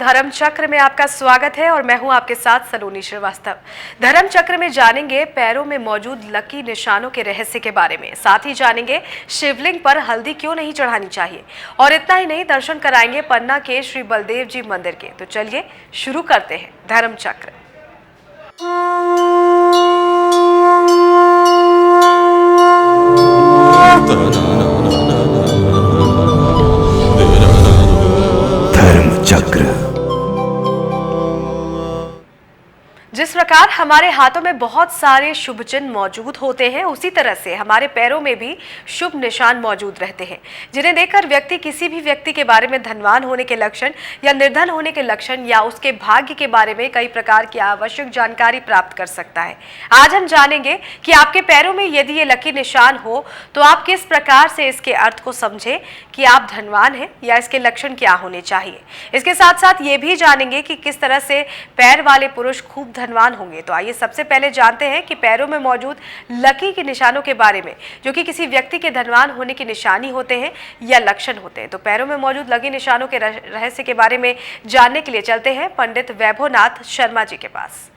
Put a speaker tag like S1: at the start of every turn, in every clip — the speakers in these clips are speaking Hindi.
S1: धर्म चक्र में आपका स्वागत है और मैं हूं आपके साथ सलोनी श्रीवास्तव। धर्म चक्र में जानेंगे पैरों में मौजूद लकी निशानों के रहस्य के बारे में, साथ ही जानेंगे शिवलिंग पर हल्दी क्यों नहीं चढ़ानी चाहिए और इतना ही नहीं, दर्शन कराएंगे पन्ना के श्री बलदेव जी मंदिर के। तो चलिए शुरू करते हैं धर्म चक्र।
S2: चक्र।
S1: जिस प्रकार हमारे हाथों में बहुत सारे शुभ चिन्ह मौजूद होते हैं, उसी तरह से हमारे पैरों में भी शुभ निशान मौजूद रहते हैं, जिन्हें देखकर व्यक्ति किसी भी व्यक्ति के बारे में धनवान होने के लक्षण या निर्धन होने के लक्षण या उसके भाग्य के बारे में कई प्रकार की आवश्यक जानकारी प्राप्त कर सकता है। आज हम जानेंगे कि आपके पैरों में यदि ये लकी निशान हो तो आप किस प्रकार से इसके अर्थ को समझे कि आप धनवान हैं या इसके लक्षण क्या होने चाहिए। इसके साथ साथ ये भी जानेंगे कि किस तरह से पैर वाले पुरुष खूब धनवान होंगे। तो आइए सबसे पहले जानते हैं कि पैरों में मौजूद लकी के निशानों के बारे में, जो कि किसी व्यक्ति के धनवान होने की निशानी होते हैं या लक्षण होते हैं। तो पैरों में मौजूद लकी निशानों के रहस्य के बारे में जानने के लिए चलते हैं पंडित वैभवनाथ शर्मा जी के पास।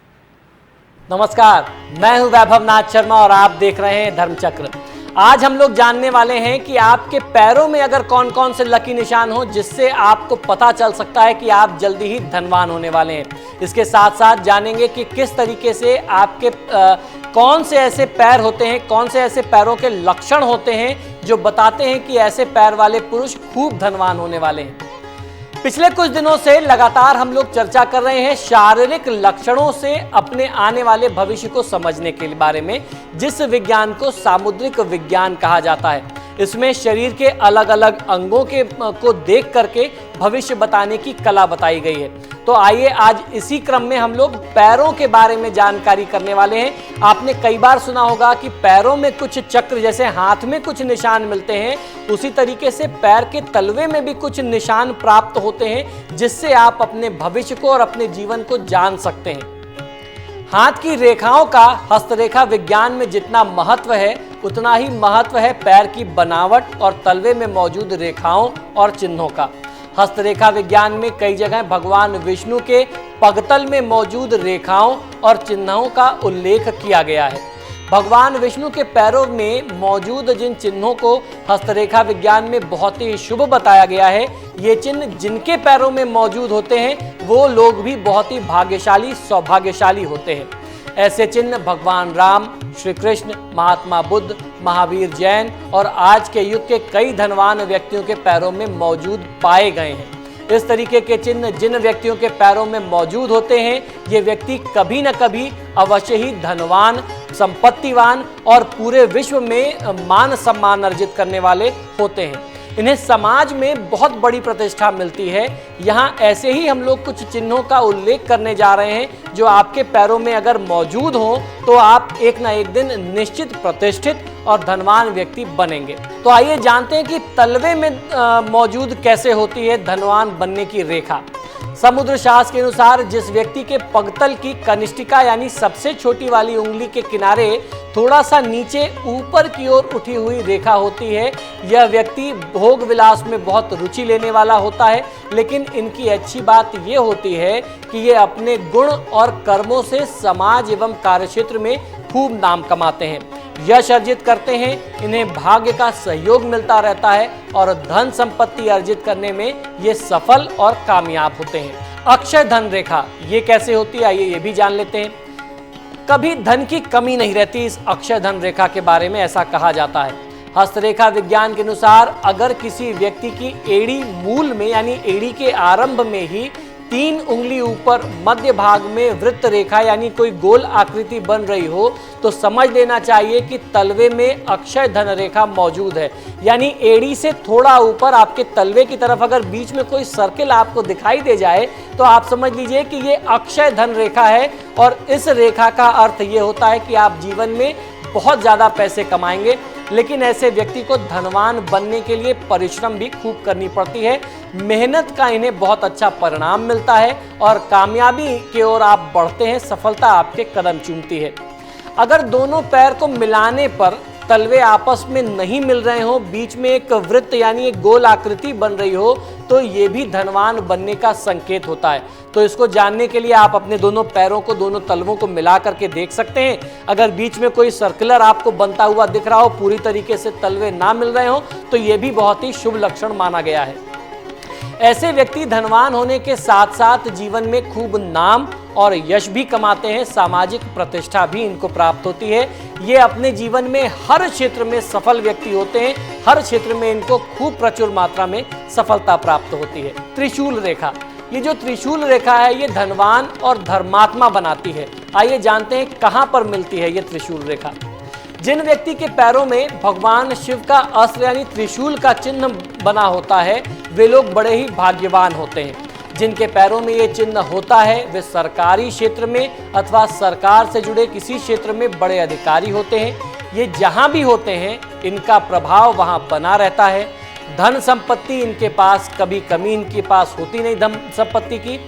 S3: नमस्कार, मैं हूं वैभवनाथ शर्मा और आप देख रहे हैं धर्म चक्र। आज हम लोग जानने वाले हैं कि आपके पैरों में अगर कौन कौन से लकी निशान हो जिससे आपको पता चल सकता है कि आप जल्दी ही धनवान होने वाले हैं। इसके साथ साथ जानेंगे कि किस तरीके से आपके कौन से ऐसे पैर होते हैं, कौन से ऐसे पैरों के लक्षण होते हैं जो बताते हैं कि ऐसे पैर वाले पुरुष खूब धनवान होने वाले हैं। पिछले कुछ दिनों से लगातार हम लोग चर्चा कर रहे हैं शारीरिक लक्षणों से अपने आने वाले भविष्य को समझने के बारे में, जिस विज्ञान को सामुद्रिक विज्ञान कहा जाता है। इसमें शरीर के अलग अलग अंगों को देख करके भविष्य बताने की कला बताई गई है। तो आइए आज इसी क्रम में हम लोग पैरों के बारे में जानकारी करने वाले हैं। आपने कई बार सुना होगा कि पैरों में कुछ चक्र, जैसे हाथ में कुछ निशान मिलते हैं, उसी तरीके से पैर के तलवे में भी कुछ निशान प्राप्त होते हैं, जिससे आप अपने भविष्य को और अपने जीवन को जान सकते हैं। हाथ की रेखाओं का हस्तरेखा विज्ञान में जितना महत्व है, उतना ही महत्व है पैर की बनावट और तलवे में मौजूद रेखाओं और चिन्हों का। हस्तरेखा विज्ञान में कई जगह भगवान विष्णु के पगतल में मौजूद रेखाओं और चिन्हों का उल्लेख किया गया है। भगवान विष्णु के पैरों में मौजूद जिन चिन्हों को हस्तरेखा विज्ञान में बहुत ही शुभ बताया गया है, ये चिन्ह जिनके पैरों में मौजूद होते हैं वो लोग भी बहुत ही भाग्यशाली, सौभाग्यशाली होते हैं। ऐसे चिन्ह भगवान राम, श्री कृष्ण, महात्मा बुद्ध, महावीर जैन और आज के युग के कई धनवान व्यक्तियों के पैरों में मौजूद पाए गए हैं। इस तरीके के चिन्ह जिन व्यक्तियों के पैरों में मौजूद होते हैं, ये व्यक्ति कभी न कभी अवश्य ही धनवान, संपत्तिवान और पूरे विश्व में मान सम्मान अर्जित करने वाले होते हैं। इन्हें समाज में बहुत बड़ी प्रतिष्ठा मिलती है। यहाँ ऐसे ही हम लोग कुछ चिन्हों का उल्लेख करने जा रहे हैं जो आपके पैरों में अगर मौजूद हो तो आप एक ना एक दिन निश्चित प्रतिष्ठित और धनवान व्यक्ति बनेंगे। तो आइए जानते हैं कि तलवे में मौजूद कैसे होती है धनवान बनने की रेखा। समुद्र शास्त्र के अनुसार जिस व्यक्ति के पगतल की कनिष्ठिका यानी सबसे छोटी वाली उंगली के किनारे थोड़ा सा नीचे ऊपर की ओर उठी हुई रेखा होती है, यह व्यक्ति भोग विलास में बहुत रुचि लेने वाला होता है। लेकिन इनकी अच्छी बात यह होती है कि ये अपने गुण और कर्मों से समाज एवं कार्यक्षेत्र में खूब नाम कमाते हैं, यश अर्जित करते हैं। इन्हें भाग्य का सहयोग मिलता रहता है और धन संपत्ति अर्जित करने में ये सफल और कामयाब होते हैं। अक्षय धन रेखा ये कैसे होती है, आइए ये भी जान लेते हैं। कभी धन की कमी नहीं रहती इस अक्षय धन रेखा के बारे में ऐसा कहा जाता है। हस्तरेखा विज्ञान के अनुसार अगर किसी व्यक्ति की एड़ी मूल में यानी एड़ी के आरंभ में ही 3 उंगली ऊपर मध्य भाग में वृत्त रेखा यानी कोई गोल आकृति बन रही हो तो समझ लेना चाहिए कि तलवे में अक्षय धन रेखा मौजूद है। यानी एड़ी से थोड़ा ऊपर आपके तलवे की तरफ अगर बीच में कोई सर्किल आपको दिखाई दे जाए तो आप समझ लीजिए कि ये अक्षय धन रेखा है। और इस रेखा का अर्थ ये होता है कि आप जीवन में बहुत ज़्यादा पैसे कमाएंगे। लेकिन ऐसे व्यक्ति को धनवान बनने के लिए परिश्रम भी खूब करनी पड़ती है, मेहनत का इन्हें बहुत अच्छा परिणाम मिलता है और कामयाबी की ओर आप बढ़ते हैं, सफलता आपके कदम चूमती है। अगर दोनों पैर को मिलाने पर तलवे आपस में नहीं मिल रहे हो, बीच में एक वृत्त यानी एक गोल आकृति बन रही हो, तो ये भी धनवान बनने का संकेत होता है। तो इसको जानने के लिए आप अपने दोनों पैरों को, दोनों तलवों को मिला करके देख सकते हैं। अगर बीच में कोई सर्कुलर आपको बनता हुआ दिख रहा हो, पूरी तरीके से तलवे ना मिल रहे हो, तो ये भी बहुत ही शुभ लक्षण माना गया है। ऐसे व्यक्ति धनवान होने के साथ साथ जीवन में खूब नाम और यश भी कमाते हैं, सामाजिक प्रतिष्ठा भी इनको प्राप्त होती है। ये अपने जीवन में हर क्षेत्र में सफल व्यक्ति होते हैं, हर क्षेत्र में इनको खूब प्रचुर मात्रा में सफलता प्राप्त होती है। त्रिशूल रेखा, ये जो त्रिशूल रेखा है ये धनवान और धर्मात्मा बनाती है। आइए जानते हैं कहां पर मिलती है ये त्रिशूल रेखा। जिन व्यक्ति के पैरों में भगवान शिव का अस्त्र यानी त्रिशूल का चिन्ह बना होता है, वे लोग बड़े ही भाग्यवान होते हैं। जिनके पैरों में ये चिन्ह होता है वे सरकारी क्षेत्र में अथवा सरकार से जुड़े किसी क्षेत्र में बड़े अधिकारी होते हैं। ये जहां भी होते हैं इनका प्रभाव वहां बना रहता है। धन संपत्ति इनके पास कभी कमी इनके पास होती नहीं धन संपत्ति की।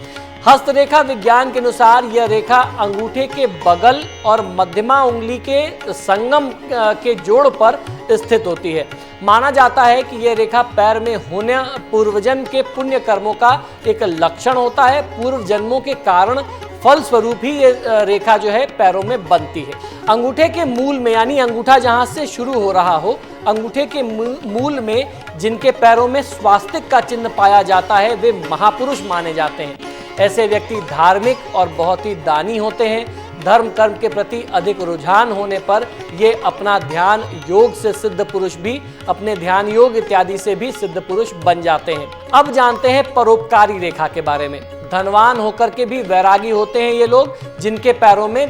S3: हस्तरेखा विज्ञान के अनुसार यह रेखा अंगूठे के बगल और मध्यमा उंगली के संगम के जोड़ पर स्थित होती है। माना जाता है कि यह रेखा पैर में होने पूर्वजन्म के पुण्य कर्मों का एक लक्षण होता है। पूर्व जन्मों के कारण फल स्वरूप ही ये रेखा जो है पैरों में बनती है। अंगूठे के मूल में यानी अंगूठा जहां से शुरू हो रहा हो, अंगूठे के मूल में जिनके पैरों में स्वास्तिक का चिन्ह पाया जाता है वे महापुरुष माने जाते हैं। ऐसे व्यक्ति धार्मिक और बहुत ही दानी होते हैं। धर्म कर्म के प्रति अधिक रुझान होने पर ये अपना ध्यान योग से सिद्ध पुरुष भी, अपने ध्यान योग इत्यादि से भी सिद्ध पुरुष बन जाते हैं। अब जानते हैं परोपकारी रेखा के बारे में। धनवान होकर के भी वैरागी होते हैं ये लोग, जिनके पैरों में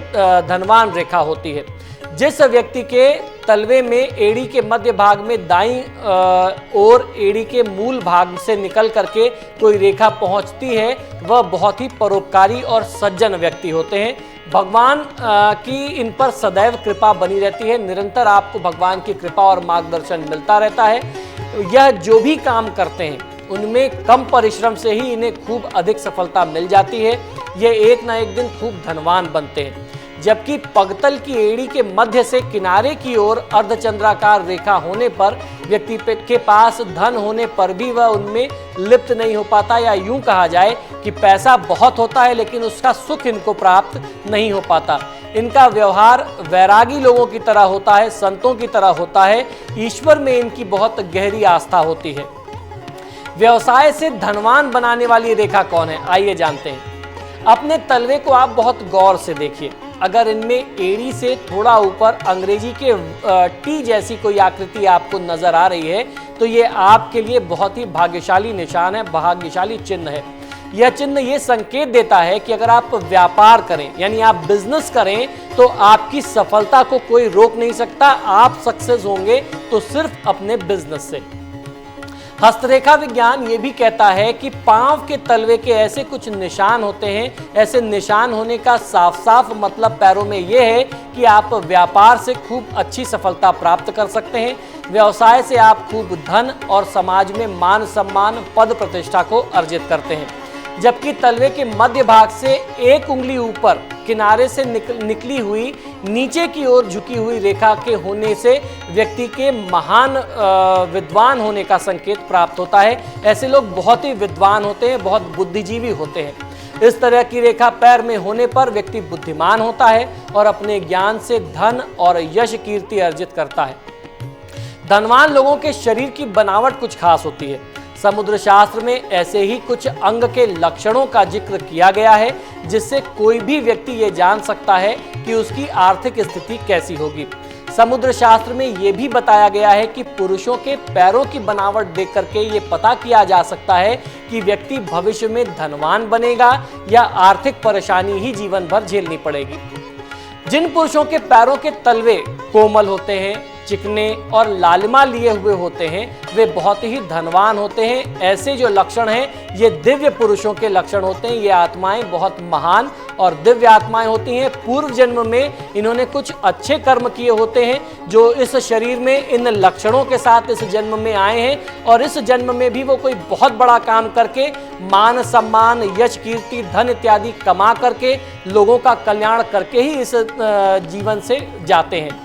S3: धनवान रेखा होती है। जिस व्यक्ति के तलवे में एड़ी के मध्य भाग में दाईं ओर एड़ी के मूल भाग से निकल करके कोई रेखा पहुंचती है वह बहुत ही परोपकारी और सज्जन व्यक्ति होते हैं। भगवान की इन पर सदैव कृपा बनी रहती है। निरंतर आपको भगवान की कृपा और मार्गदर्शन मिलता रहता है। यह जो भी काम करते हैं उनमें कम परिश्रम से ही इन्हें खूब अधिक सफलता मिल जाती है। ये एक ना एक दिन खूब धनवान बनते हैं। जबकि पगतल की एड़ी के मध्य से किनारे की ओर अर्धचंद्राकार रेखा होने पर व्यक्ति के पास धन होने पर भी वह उनमें लिप्त नहीं हो पाता, या यूं कहा जाए कि पैसा बहुत होता है लेकिन उसका सुख इनको प्राप्त नहीं हो पाता। इनका व्यवहार वैरागी लोगों की तरह होता है, संतों की तरह होता है। ईश्वर में इनकी बहुत गहरी आस्था होती है। व्यवसाय से धनवान बनाने वाली रेखा कौन है, आइए जानते हैं। अपने तलवे को आप बहुत गौर से देखिए। अगर इनमें एड़ी से थोड़ा ऊपर अंग्रेजी के टी जैसी कोई आकृति आपको नजर आ रही है तो ये आपके लिए बहुत ही भाग्यशाली निशान है, भाग्यशाली चिन्ह है। यह चिन्ह ये संकेत देता है कि अगर आप व्यापार करें यानी आप बिजनेस करें तो आपकी सफलता को कोई रोक नहीं सकता। आप सक्सेस होंगे तो सिर्फ अपने बिजनेस से। हस्तरेखा विज्ञान ये भी कहता है कि पांव के तलवे के ऐसे कुछ निशान होते हैं। ऐसे निशान होने का साफ साफ मतलब पैरों में ये है कि आप व्यापार से खूब अच्छी सफलता प्राप्त कर सकते हैं। व्यवसाय से आप खूब धन और समाज में मान सम्मान, पद प्रतिष्ठा को अर्जित करते हैं। जबकि तलवे के मध्य भाग से एक उंगली ऊपर किनारे से निकली हुई नीचे की ओर झुकी हुई रेखा के होने से व्यक्ति के महान विद्वान होने का संकेत प्राप्त होता है। ऐसे लोग बहुत ही विद्वान होते हैं, बहुत बुद्धिजीवी होते हैं। इस तरह की रेखा पैर में होने पर व्यक्ति बुद्धिमान होता है और अपने ज्ञान से धन और यश कीर्ति अर्जित करता है। धनवान लोगों के शरीर की बनावट कुछ खास होती है। समुद्र शास्त्र में ऐसे ही कुछ अंग के लक्षणों का जिक्र किया गया है जिससे कोई भी व्यक्ति ये जान सकता है कि उसकी आर्थिक स्थिति कैसी होगी। समुद्र शास्त्र में ये भी बताया गया है कि पुरुषों के पैरों की बनावट देख करके ये पता किया जा सकता है कि व्यक्ति भविष्य में धनवान बनेगा या आर्थिक परेशानी ही जीवन भर झेलनी पड़ेगी। जिन पुरुषों के पैरों के तलवे कोमल होते हैं, चिकने और लालिमा लिए हुए होते हैं वे बहुत ही धनवान होते हैं। ऐसे जो लक्षण हैं ये दिव्य पुरुषों के लक्षण होते हैं। ये आत्माएं बहुत महान और दिव्य आत्माएं होती हैं। पूर्व जन्म में इन्होंने कुछ अच्छे कर्म किए होते हैं जो इस शरीर में इन लक्षणों के साथ इस जन्म में आए हैं और इस जन्म में भी वो कोई बहुत बड़ा काम करके मान सम्मान, यश कीर्ति, धन इत्यादि कमा करके लोगों का कल्याण करके ही इस जीवन से जाते हैं।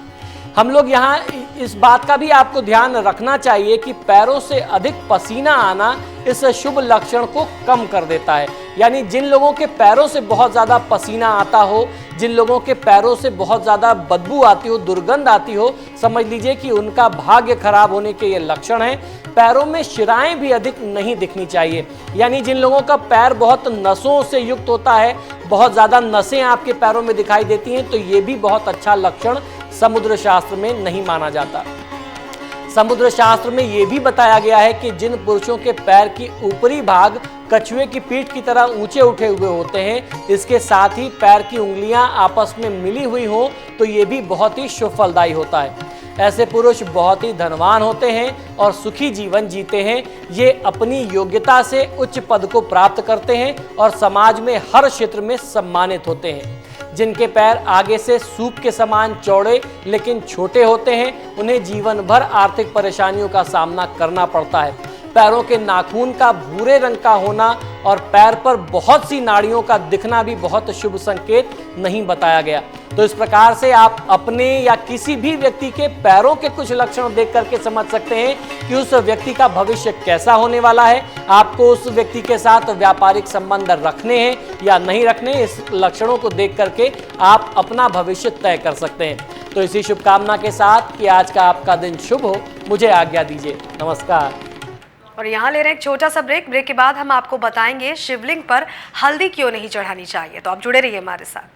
S3: हम लोग यहाँ इस बात का भी आपको ध्यान रखना चाहिए कि पैरों से अधिक पसीना आना इस शुभ लक्षण को कम कर देता है। यानी जिन लोगों के पैरों से बहुत ज़्यादा पसीना आता हो, जिन लोगों के पैरों से बहुत ज़्यादा बदबू आती हो, दुर्गंध आती हो, समझ लीजिए कि उनका भाग्य खराब होने के ये लक्षण हैं। पैरों में शिराएं भी अधिक नहीं दिखनी चाहिए। यानी जिन लोगों का पैर बहुत नसों से युक्त होता है, बहुत ज़्यादा नसें आपके पैरों में दिखाई देती हैं, तो ये भी बहुत अच्छा लक्षण समुद्र शास्त्र में नहीं माना जाता। समुद्र शास्त्र में यह भी बताया गया है कि जिन पुरुषों के पैर की ऊपरी भाग कछुए की पीठ की तरह ऊंचे उठे हुए होते हैं, इसके साथ ही पैर की उंगलियां आपस में मिली हुई हो, तो ये भी बहुत ही शुभ फलदायी होता है। ऐसे पुरुष बहुत ही धनवान होते हैं और सुखी जीवन जीते हैं। ये अपनी योग्यता से उच्च पद को प्राप्त करते हैं और समाज में हर क्षेत्र में सम्मानित होते हैं। जिनके पैर आगे से सूप के समान चौड़े लेकिन छोटे होते हैं, उन्हें जीवन भर आर्थिक परेशानियों का सामना करना पड़ता है। पैरों के नाखून का भूरे रंग का होना और पैर पर बहुत सी नाड़ियों का दिखना भी बहुत शुभ संकेत नहीं बताया गया। तो इस प्रकार से आप अपने या किसी भी व्यक्ति के पैरों के कुछ लक्षण देख करके समझ सकते हैं कि उस व्यक्ति का भविष्य कैसा होने वाला है। आपको उस व्यक्ति के साथ व्यापारिक संबंध रखने हैं या नहीं रखने, इस लक्षणों को देख करके आप अपना भविष्य तय कर सकते हैं। तो इसी शुभकामना के साथ कि आज का आपका दिन शुभ हो, मुझे आज्ञा दीजिए। नमस्कार।
S1: और यहाँ ले रहे हैं एक छोटा सा ब्रेक। ब्रेक के बाद हम आपको बताएंगे शिवलिंग पर हल्दी क्यों नहीं चढ़ानी चाहिए। तो आप जुड़े रहिए हमारे साथ।